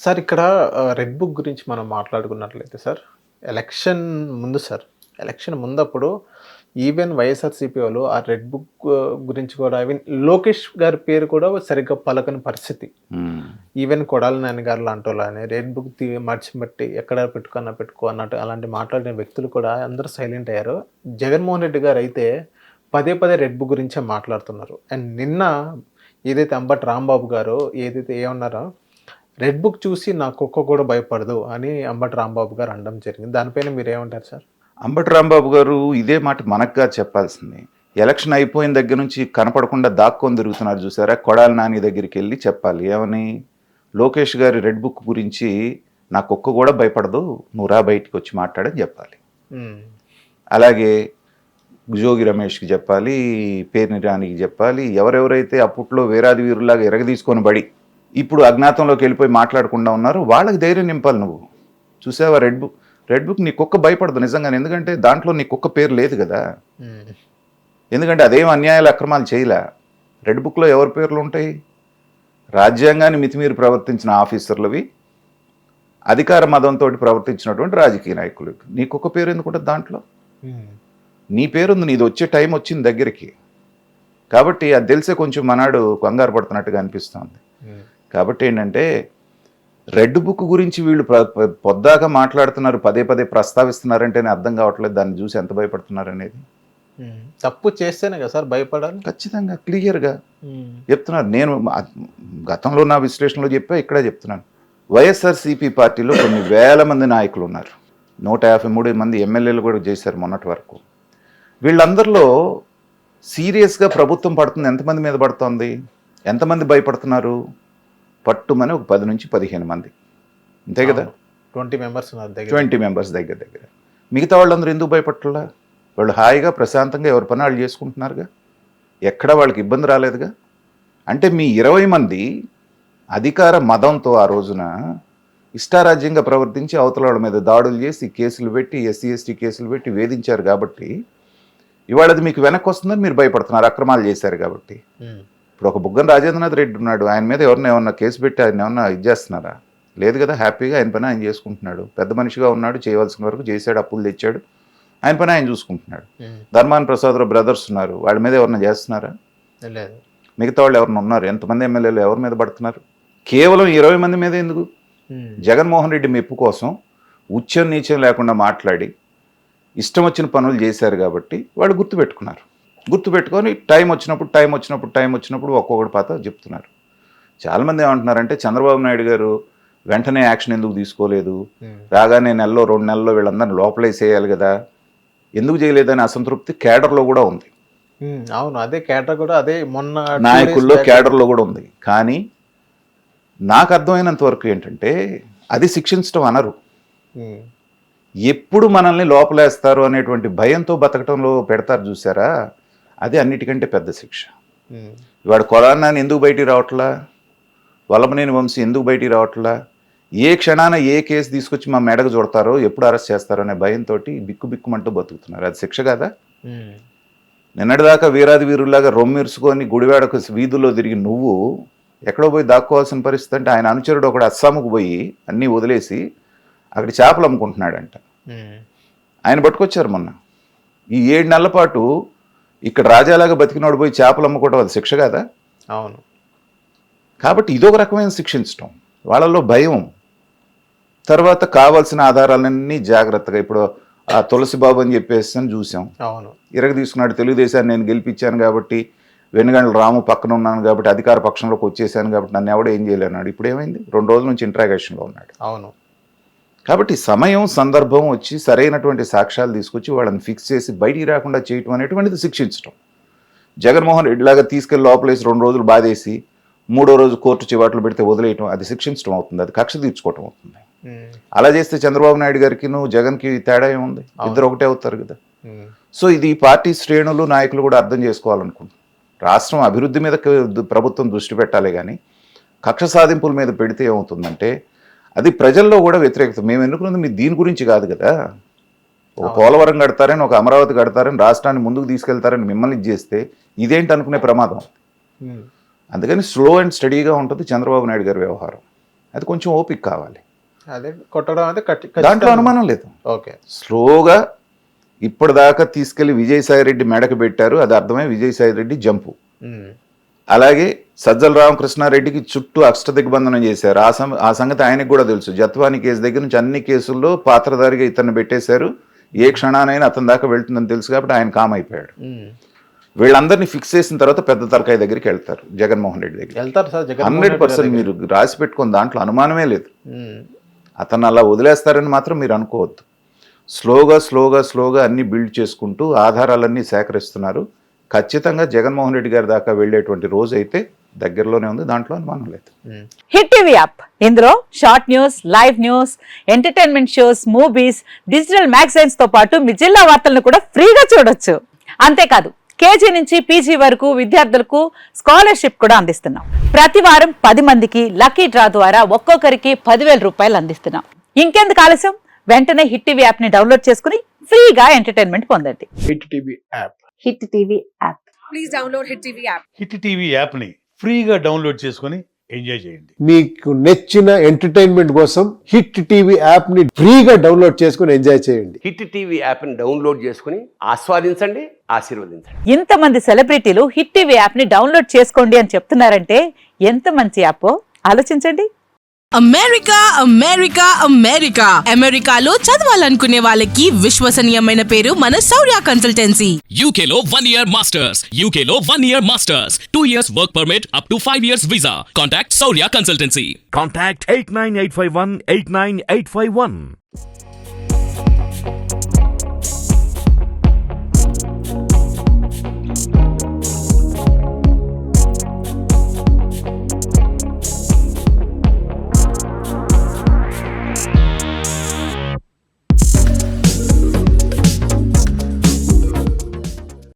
Sir ఇక్కడ red book గురించి మనం మాట్లాడుకున్నట్లయితే సార్, ఎలక్షన్ ముందు సార్, ఎలక్షన్ ముందప్పుడు ఈవెన్ వైఎస్ఆర్‌సీపీ వాళ్ళు ఆ రెడ్ బుక్ గురించి కూడా ఈవెన్ లోకేష్ గారి పేరు కూడా సరిగ్గా పలకని పరిస్థితి. ఈవెన్ కొడాలి నాని గారు లాంటోళ్ళని రెడ్ బుక్ మర్చిపెట్టి ఎక్కడ పెట్టుకో అన్నట్టు అలాంటి మాట్లాడిన వ్యక్తులు కూడా అందరూ సైలెంట్ అయ్యారు. జగన్మోహన్ రెడ్డి గారు అయితే పదే పదే రెడ్ బుక్ గురించే మాట్లాడుతున్నారు. అండ్ నిన్న ఏదైతే అంబటి రాంబాబు గారు ఏదైతే ఏమన్నారో రెడ్ బుక్ చూసి నా కుక్క కూడా భయపడదు అని అంబటి రాంబాబు గారు అనడం జరిగింది. దానిపైన మీరేమంటారు సార్? అంబటి రాంబాబు గారు ఇదే మాట మనకుగా చెప్పాల్సింది. ఎలక్షన్ అయిపోయిన దగ్గర నుంచి కనపడకుండా దాక్కొని తిరుగుతున్నారు చూసారా, కొడాలి నాని దగ్గరికి వెళ్ళి చెప్పాలి. ఏమని? లోకేష్ గారి రెడ్ బుక్ గురించి నా కుక్క కూడా భయపడదు, నువ్వు రా బయటికి వచ్చి మాట్లాడని చెప్పాలి. అలాగే జోగి రమేష్కి చెప్పాలి, పేర్ని రానికి చెప్పాలి. ఎవరెవరైతే అప్పట్లో వీరాది వీరులాగా ఎరగదీసుకొని బడి ఇప్పుడు అజ్ఞాతంలోకి వెళ్ళిపోయి మాట్లాడకుండా ఉన్నారు, వాళ్ళకి ధైర్యం నింపాలి. నువ్వు చూసావా రెడ్ బుక్ నీ కుక్క భయపడదు నిజంగానే, ఎందుకంటే దాంట్లో నీ కుక్క పేరు లేదు కదా. ఎందుకంటే అదేం అన్యాయాలు అక్రమాలు చేయలే. రెడ్ బుక్లో ఎవరి పేర్లు ఉంటాయి? రాజ్యాంగాన్ని మితిమీరి ప్రవర్తించిన ఆఫీసర్లవి, అధికార మదంతో ప్రవర్తించినటువంటి రాజకీయ నాయకులు. నీ కుక్క పేరు ఎందుకుంటుంది దాంట్లో? నీ పేరుంది, నీది వచ్చే టైం వచ్చింది దగ్గరికి. కాబట్టి అది తెలిసే కొంచెం మనాడు కంగారు పడుతున్నట్టుగా అనిపిస్తుంది. కాబట్టి ఏంటంటే రెడ్ బుక్ గురించి వీళ్ళు పొద్దాక మాట్లాడుతున్నారు, పదే పదే ప్రస్తావిస్తున్నారంటేనే అర్థం కావట్లేదు దాన్ని చూసి ఎంత భయపడుతున్నారు అనేది. తప్పు చేస్తేనే కదా సార్ భయపడాలి. ఖచ్చితంగా క్లియర్గా చెప్తున్నారు. నేను గతంలో నా విశ్లేషణలో చెప్పా, ఇక్కడ చెప్తున్నాను. వైఎస్ఆర్సీపీ పార్టీలో కొన్ని వేల మంది నాయకులు ఉన్నారు, 153 మంది ఎమ్మెల్యేలు కూడా చేశారు మొన్నటి వరకు. వీళ్ళందరిలో సీరియస్గా ప్రభుత్వం పడుతుంది ఎంతమంది మీద పడుతుంది? ఎంతమంది భయపడుతున్నారు? పట్టుమని ఒక 10 నుంచి 15 మంది, అంతే కదా. 20 మెంబర్స్ దగ్గర. మిగతా వాళ్ళందరూ ఎందుకు భయపడట్లా? వాళ్ళు హాయిగా ప్రశాంతంగా ఎవరి పని వాళ్ళు చేసుకుంటున్నారుగా, ఎక్కడ వాళ్ళకి ఇబ్బంది రాలేదుగా. అంటే మీ 20 మంది అధికార మదంతో ఆ రోజున ఇష్టారాజ్యంగా ప్రవర్తించి అవతల వాళ్ళ మీద దాడులు చేసి కేసులు పెట్టి, ఎస్సీ ఎస్టీ కేసులు పెట్టి వేధించారు కాబట్టి ఇవాళ అది మీకు వెనక్కి వస్తుందని మీరు భయపడుతున్నారు, అక్రమాలు చేశారు కాబట్టి. ఇప్పుడు ఒక బుగ్గన రాజేంద్రనాథ్ రెడ్డి ఉన్నాడు, ఆయన మీద ఏమన్నా కేసు పెట్టి ఆయన ఏమన్నా ఇది చేస్తున్నారా? లేదు కదా. హ్యాపీగా ఆయన పని ఆయన చేసుకుంటున్నాడు, పెద్ద మనిషిగా ఉన్నాడు, చేయవలసిన వరకు చేశాడు, అప్పులు తెచ్చాడు, ఆయన పని ఆయన చూసుకుంటున్నాడు. ధర్మాన ప్రసాదరావు బ్రదర్స్ ఉన్నారు, వాళ్ళ మీద ఎవరన్నా చేస్తున్నారా? మిగతా వాళ్ళు ఎవరన్నా ఉన్నారు? ఎంతమంది ఎమ్మెల్యేలు ఎవరి మీద పడుతున్నారు? కేవలం 20 మంది మీద ఎందుకు? జగన్మోహన్ రెడ్డి మెప్పు కోసం ఉచ్చం నీచం లేకుండా మాట్లాడి ఇష్టం వచ్చిన పనులు చేశారు కాబట్టి వాళ్ళు గుర్తుపెట్టుకొని టైం వచ్చినప్పుడు ఒక్కొక్కటి పాత చెప్తున్నారు. చాలామంది ఏమంటున్నారంటే చంద్రబాబు నాయుడు గారు వెంటనే యాక్షన్ ఎందుకు తీసుకోలేదు, రాగానే 2 నెలల్లో వీళ్ళందరినీ లోపలేసేయాలి కదా, ఎందుకు చేయలేదని అసంతృప్తి కేడర్లో కూడా ఉంది. అవును, అదే కేడర్ కూడా, అదే మొన్న నాయకుల్లో కేడర్లో కూడా ఉంది. కానీ నాకు అర్థమైనంత వరకు ఏంటంటే అది శిక్షించడం అనరు, ఎప్పుడు మనల్ని లోపలేస్తారు అనేటువంటి భయంతో బతకటంలో పెడతారు చూసారా, అది అన్నిటికంటే పెద్ద శిక్ష. ఇవాడు కొరాన్నాని ఎందుకు బయటికి రావట్లా, వల్లభనేని వంశీ ఎందుకు బయటికి రావట్లా, ఏ క్షణాన ఏ కేసు తీసుకొచ్చి మా మెడకు చూడతారో, ఎప్పుడు అరెస్ట్ చేస్తారో అనే భయంతో బిక్కుమంటూ బతుకుతున్నారు. అది శిక్ష కదా. నిన్నటిదాకా వీరాది వీరులాగా రొమ్మిరుసుకొని గుడివాడకు వీధుల్లో తిరిగి నువ్వు ఎక్కడో పోయి దాక్కోవాల్సిన పరిస్థితి. అంటే ఆయన అనుచరుడు ఒకడు అస్సాముకు పోయి అన్నీ వదిలేసి అక్కడ చేపలు అమ్ముకుంటున్నాడంట. ఆయన పట్టుకొచ్చారు మొన్న. ఈ 7 నెలల పాటు ఇక్కడ రాజాలాగా బతికినోడు పోయి చేపలు అమ్ముకోవడం అది శిక్ష కదా. అవును. కాబట్టి ఇదొక రకమైన శిక్షించడం, వాళ్ళలో భయం. తర్వాత కావాల్సిన ఆధారాలన్నీ జాగ్రత్తగా, ఇప్పుడు ఆ తులసిబాబు అని చెప్పేసి అని చూసాం, ఇరగ తీసుకున్నాడు, తెలుగుదేశాన్ని నేను గెలిపించాను కాబట్టి, వెనుగండ్ల రాము పక్కన ఉన్నాను కాబట్టి, అధికార పక్షంలోకి వచ్చేసాను కాబట్టి నన్ను ఎవడో ఏం చేయలేనాడు. ఇప్పుడు ఏమైంది? 2 రోజుల నుంచి ఇంట్రాగేషన్లో ఉన్నాడు. అవును. కాబట్టి సమయం సందర్భం వచ్చి సరైనటువంటి సాక్ష్యాలు తీసుకొచ్చి వాళ్ళని ఫిక్స్ చేసి బయటికి రాకుండా చేయటం అనేటువంటిది శిక్షించడం. జగన్మోహన్ రెడ్డి లాగా తీసుకెళ్లి లోపలేసి 2 రోజులు బాధేసి 3వ రోజు కోర్టు చివాట్లు పెడితే వదిలేయటం అది శిక్షించడం అవుతుంది, అది కక్ష తీర్చుకోవటం అవుతుంది. అలా చేస్తే చంద్రబాబు నాయుడు గారికి జగన్కి తేడా ఏముంది? ఇద్దరు ఒకటే అవుతారు కదా. సో ఇది పార్టీ శ్రేణులు నాయకులు కూడా అర్థం చేసుకోవాలనుకుంటున్నాను. రాష్ట్రం అభివృద్ధి మీద ప్రభుత్వం దృష్టి పెట్టాలి, కానీ కక్ష సాధింపుల మీద పెడితే ఏమవుతుందంటే అది ప్రజల్లో కూడా వ్యతిరేకత. మేము ఎన్నుకున్నది మీ దీని గురించి కాదు కదా. ఒక పోలవరం కడతారని, ఒక అమరావతి కడతారని, రాష్ట్రాన్ని ముందుకు తీసుకెళ్తారని మిమ్మల్ని చేస్తే ఇదేంటి అనుకునే ప్రమాదం. అందుకని స్లో అండ్ స్టడీగా ఉంటుంది చంద్రబాబు నాయుడు గారి వ్యవహారం. అది కొంచెం ఓపిక కావాలి. అదే కొట్టడం అంటే దాంట్లో అనుమానం లేదు. ఓకే, స్లోగా ఇప్పటిదాకా తీసుకెళ్లి విజయసాయిరెడ్డి మెడకు పెట్టారు, అది అర్థమై విజయసాయిరెడ్డి జంపు. అలాగే సజ్జల రామకృష్ణారెడ్డికి చుట్టూ అష్టదిగ్బంధనం చేశారు. ఆ సంగతి ఆయనకు కూడా తెలుసు. జత్వాని కేసు దగ్గర నుంచి అన్ని కేసుల్లో పాత్రధారిగా ఇతన్ని పెట్టేశారు. ఏ క్షణానైనా అతని దాకా వెళ్తుందని తెలుసు కాబట్టి ఆయన కామ్ అయిపోయాడు. వీళ్ళందరినీ ఫిక్స్ చేసిన తర్వాత పెద్ద తలకాయ దగ్గరికి వెళ్తారు, జగన్మోహన్ రెడ్డి దగ్గర వెళ్తారు సార్. 100% మీరు రాసి పెట్టుకుని దాంట్లో అనుమానమే లేదు. అతను అలా వదిలేస్తారని మాత్రం మీరు అనుకోవద్దు. స్లోగా అన్ని బిల్డ్ చేసుకుంటూ ఆధారాలన్నీ సేకరిస్తున్నారు. ఖచ్చితంగా జగన్మోహన్ రెడ్డి గారి దాకా వెళ్ళేటువంటి రోజు అయితే దగ్గరలోనే ఉంది, దాంట్లో అనుమానం లేదు. హిట్ టీవీ యాప్, ఇందులో short news, live news, entertainment shows, movies, digital magazines తో పాటు మీ జిల్లా వార్తలను కూడా ఫ్రీగా చూడొచ్చు. అంతేకాదు కేజీ నుంచి పీజీ వరకు విద్యార్థులకు స్కాలర్షిప్ కూడా అందిస్తున్నాం. ప్రతి వారం 10 మందికి లక్కీ డ్రా ద్వారా ఒక్కొక్కరికి 10,000 రూపాయలు అందిస్తున్నాం. ఇంకెందుకు ఆలస్యం, వెంటనే హిట్ టీవీ యాప్ ని డౌన్లోడ్ చేసుకుని ఫ్రీగా ఎంటర్టైన్మెంట్ పొందండి. Hit TV app. Hit TV app. Please download hit TV app. Hit TV యాప్ని ఫ్రీగా డౌన్లోడ్ చేసుకొని ఎంజాయ్ చేయండి. మీకు నచ్చిన ఎంటర్టైన్మెంట్ కోసం హిట్ టీవీ యాప్ ని ఫ్రీగా డౌన్లోడ్ చేసుకుని ఎంజాయ్ చేయండి. హిట్ టీవీ యాప్ని డౌన్లోడ్ చేసుకుని ఆస్వాదించండి, ఆశీర్వదించండి. ఇంతమంది సెలబ్రిటీలు హిట్ టీవీ యాప్ ని డౌన్లోడ్ చేసుకోండి అని చెప్తున్నారంటే ఎంత మంచి యాప్ ఆలోచించండి. అమెరికా అమెరికాలో చదవాలనుకునే వాళ్ళకి విశ్వసనీయమైన పేరు మన శౌర్య కన్సల్టెన్సీ. UK లో 1 year masters. UK లో 1 year masters. 2 years work permit up to 5 years visa. Contact Saurya Consultancy. Contact 89851 89851.